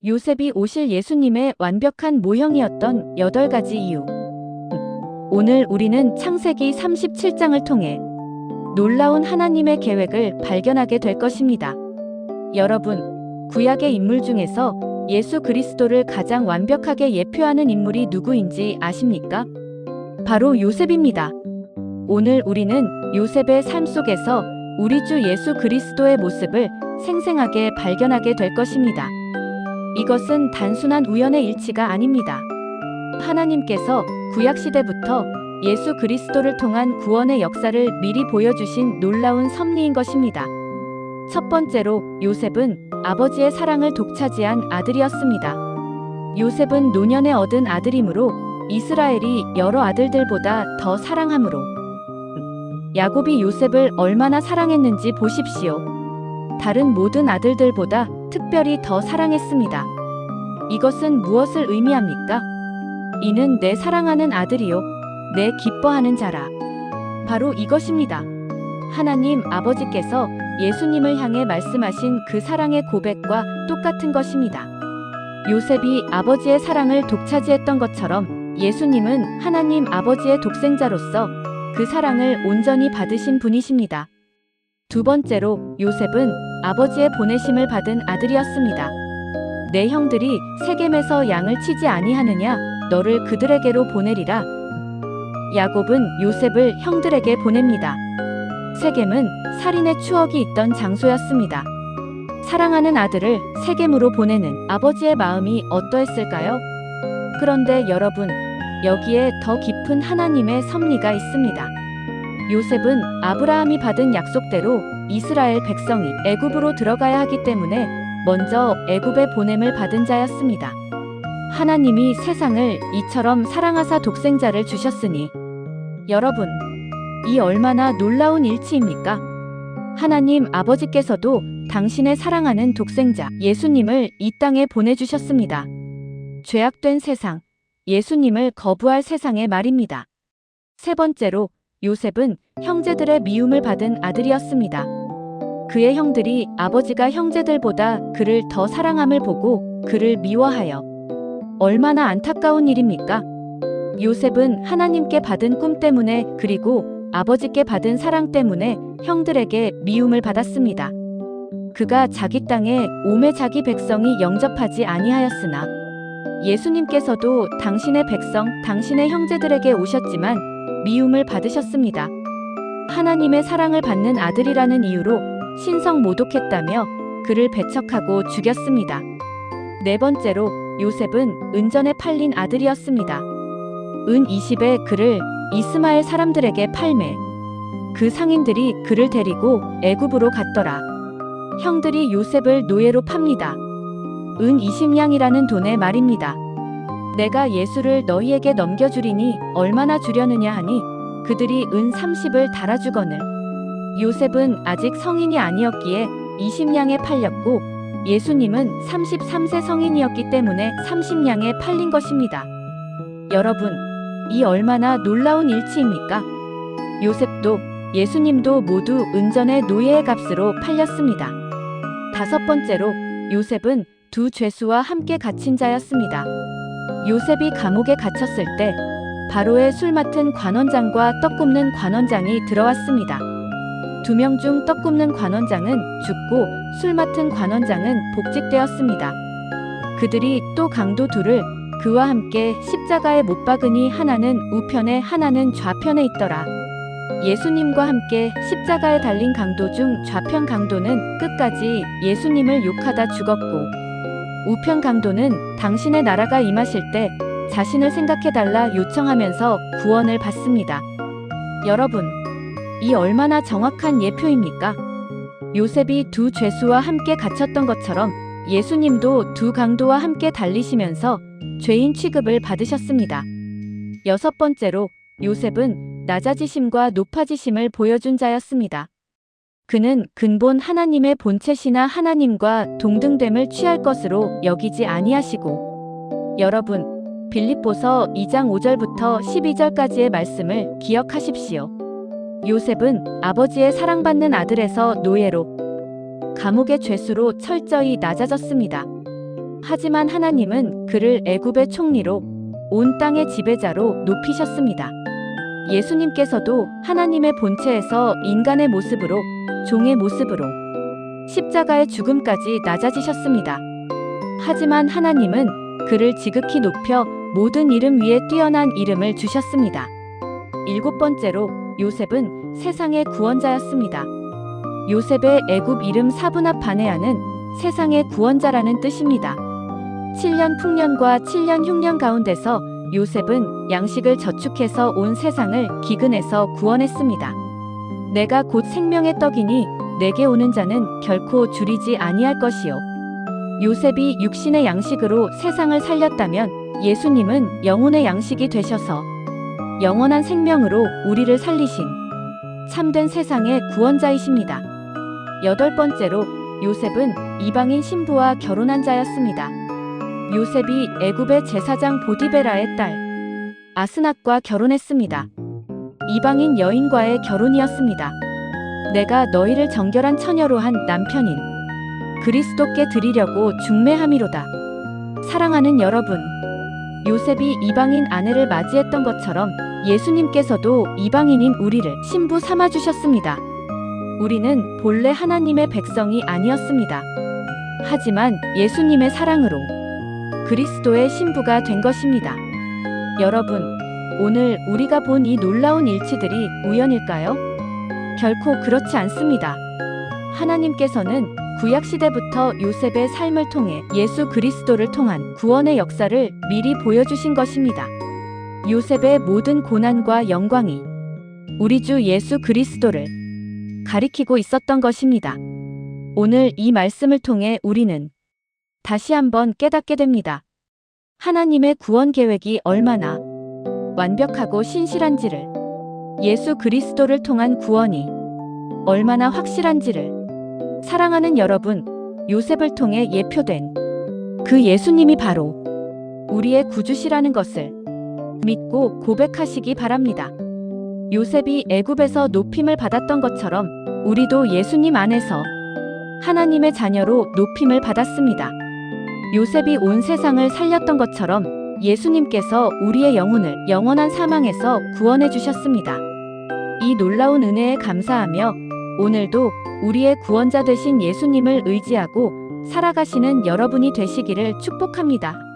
요셉이 오실 예수님의 완벽한 모형이었던 8가지 이유. 오늘 우리는 창세기 37장을 통해 놀라운 하나님의 계획을 발견하게 될 것입니다. 여러분, 구약의 인물 중에서 예수 그리스도를 가장 완벽하게 예표하는 인물이 누구인지 아십니까? 바로 요셉입니다. 오늘 우리는 요셉의 삶 속에서 우리 주 예수 그리스도의 모습을 생생하게 발견하게 될 것입니다. 이것은 단순한 우연의 일치가 아닙니다. 하나님께서 구약시대부터 예수 그리스도를 통한 구원의 역사를 미리 보여주신 놀라운 섭리인 것입니다. 첫 번째로, 요셉은 아버지의 사랑을 독차지한 아들이었습니다. 요셉은 노년에 얻은 아들이므로 이스라엘이 여러 아들들보다 더 사랑하므로 야곱이 요셉을 얼마나 사랑했는지 보십시오. 다른 모든 아들들보다 특별히 더 사랑했습니다. 이것은 무엇을 의미합니까? 이는 내 사랑하는 아들이요, 내 기뻐하는 자라. 바로 이것입니다. 하나님 아버지께서 예수님을 향해 말씀하신 그 사랑의 고백과 똑같은 것입니다. 요셉이 아버지의 사랑을 독차지했던 것처럼 예수님은 하나님 아버지의 독생자로서 그 사랑을 온전히 받으신 분이십니다. 두 번째로, 요셉은 아버지의 보내심을 받은 아들이었습니다. 내 형들이 세겜에서 양을 치지 아니하느냐, 너를 그들에게로 보내리라. 야곱은 요셉을 형들에게 보냅니다. 세겜은 살인의 추억이 있던 장소였습니다. 사랑하는 아들을 세겜으로 보내는 아버지의 마음이 어떠했을까요? 그런데 여러분, 여기에 더 깊은 하나님의 섭리가 있습니다. 요셉은 아브라함이 받은 약속대로 이스라엘 백성이 애굽으로 들어가야 하기 때문에 먼저 애굽에 보냄을 받은 자였습니다. 하나님이 세상을 이처럼 사랑하사 독생자를 주셨으니, 여러분, 이 얼마나 놀라운 일치입니까? 하나님 아버지께서도 당신의 사랑하는 독생자 예수님을 이 땅에 보내주셨습니다. 죄악된 세상, 예수님을 거부할 세상의 말입니다. 세 번째로, 요셉은 형제들의 미움을 받은 아들이었습니다. 그의 형들이 아버지가 형제들보다 그를 더 사랑함을 보고 그를 미워하여 얼마나 안타까운 일입니까? 요셉은 하나님께 받은 꿈 때문에 그리고 아버지께 받은 사랑 때문에 형들에게 미움을 받았습니다. 그가 자기 땅에 오매 자기 백성이 영접하지 아니하였으나 예수님께서도 당신의 백성, 당신의 형제들에게 오셨지만 미움을 받으셨습니다. 하나님의 사랑을 받는 아들이라는 이유로 신성 모독했다며 그를 배척하고 죽였습니다. 네 번째로, 요셉은 은전에 팔린 아들이었습니다. 은 20에 그를 이스마엘 사람들에게 팔매 그 상인들이 그를 데리고 애굽으로 갔더라. 형들이 요셉을 노예로 팝니다. 은 20냥이라는 돈의 말입니다. 내가 예수를 너희에게 넘겨주리니 얼마나 주려느냐 하니 그들이 은 30을 달아주거늘. 요셉은 아직 성인이 아니었기에 20냥에 팔렸고 예수님은 33세 성인이었기 때문에 30냥에 팔린 것입니다. 여러분, 이 얼마나 놀라운 일치입니까? 요셉도 예수님도 모두 은전의 노예의 값으로 팔렸습니다. 다섯 번째로, 요셉은 두 죄수와 함께 갇힌 자였습니다. 요셉이 감옥에 갇혔을 때 바로의 술 맡은 관원장과 떡 굽는 관원장이 들어왔습니다. 2명 중 떡 굽는 관원장은 죽고 술 맡은 관원장은 복직되었습니다. 그들이 또 강도 둘을 그와 함께 십자가에 못 박으니 하나는 우편에 하나는 좌편에 있더라. 예수님과 함께 십자가에 달린 강도 중 좌편 강도는 끝까지 예수님을 욕하다 죽었고 우편 강도는 당신의 나라가 임하실 때 자신을 생각해달라 요청하면서 구원을 받습니다. 여러분, 이 얼마나 정확한 예표입니까? 요셉이 두 죄수와 함께 갇혔던 것처럼 예수님도 두 강도와 함께 달리시면서 죄인 취급을 받으셨습니다. 여섯 번째로, 요셉은 낮아지심과 높아지심을 보여준 자였습니다. 그는 근본 하나님의 본체시나 하나님과 동등됨을 취할 것으로 여기지 아니하시고, 여러분, 빌립보서 2장 5절부터 12절까지의 말씀을 기억하십시오. 요셉은 아버지의 사랑받는 아들에서 노예로, 감옥의 죄수로 철저히 낮아졌습니다. 하지만 하나님은 그를 애굽의 총리로 온 땅의 지배자로 높이셨습니다. 예수님께서도 하나님의 본체에서 인간의 모습으로 종의 모습으로 십자가의 죽음까지 낮아지셨습니다. 하지만 하나님은 그를 지극히 높여 모든 이름 위에 뛰어난 이름을 주셨습니다. 일곱 번째로 요셉은 세상의 구원자였습니다. 요셉의 애굽 이름 사브나 바네아는 세상의 구원자라는 뜻입니다. 7년 풍년과 7년 흉년 가운데서 요셉은 양식을 저축해서 온 세상을 기근에서 구원했습니다. 내가 곧 생명의 떡이니 내게 오는 자는 결코 줄이지 아니할 것이요. 요셉이 육신의 양식으로 세상을 살렸다면 예수님은 영혼의 양식이 되셔서 영원한 생명으로 우리를 살리신 참된 세상의 구원자이십니다. 여덟 번째로 요셉은 이방인 신부와 결혼한 자였습니다. 요셉이 애굽의 제사장 보디베라의 딸 아스낫과 결혼했습니다. 이방인 여인과의 결혼이었습니다. 내가 너희를 정결한 처녀로 한 남편인 그리스도께 드리려고 중매함이로다. 사랑하는 여러분, 요셉이 이방인 아내를 맞이했던 것처럼 예수님께서도 이방인인 우리를 신부 삼아주셨습니다. 우리는 본래 하나님의 백성이 아니었습니다. 하지만 예수님의 사랑으로 그리스도의 신부가 된 것입니다. 여러분, 오늘 우리가 본 이 놀라운 일치들이 우연일까요? 결코 그렇지 않습니다. 하나님께서는 구약시대부터 요셉의 삶을 통해 예수 그리스도를 통한 구원의 역사를 미리 보여주신 것입니다. 요셉의 모든 고난과 영광이 우리 주 예수 그리스도를 가리키고 있었던 것입니다. 오늘 이 말씀을 통해 우리는 다시 한번 깨닫게 됩니다. 하나님의 구원 계획이 얼마나 완벽하고 신실한지를, 예수 그리스도를 통한 구원이 얼마나 확실한지를, 사랑하는 여러분, 요셉을 통해 예표된 그 예수님이 바로 우리의 구주시라는 것을 믿고 고백하시기 바랍니다. 요셉이 애굽에서 높임을 받았던 것처럼 우리도 예수님 안에서 하나님의 자녀로 높임을 받았습니다. 요셉이 온 세상을 살렸던 것처럼 예수님께서 우리의 영혼을 영원한 사망에서 구원해 주셨습니다. 이 놀라운 은혜에 감사하며 오늘도 우리의 구원자 되신 예수님을 의지하고 살아가시는 여러분이 되시기를 축복합니다.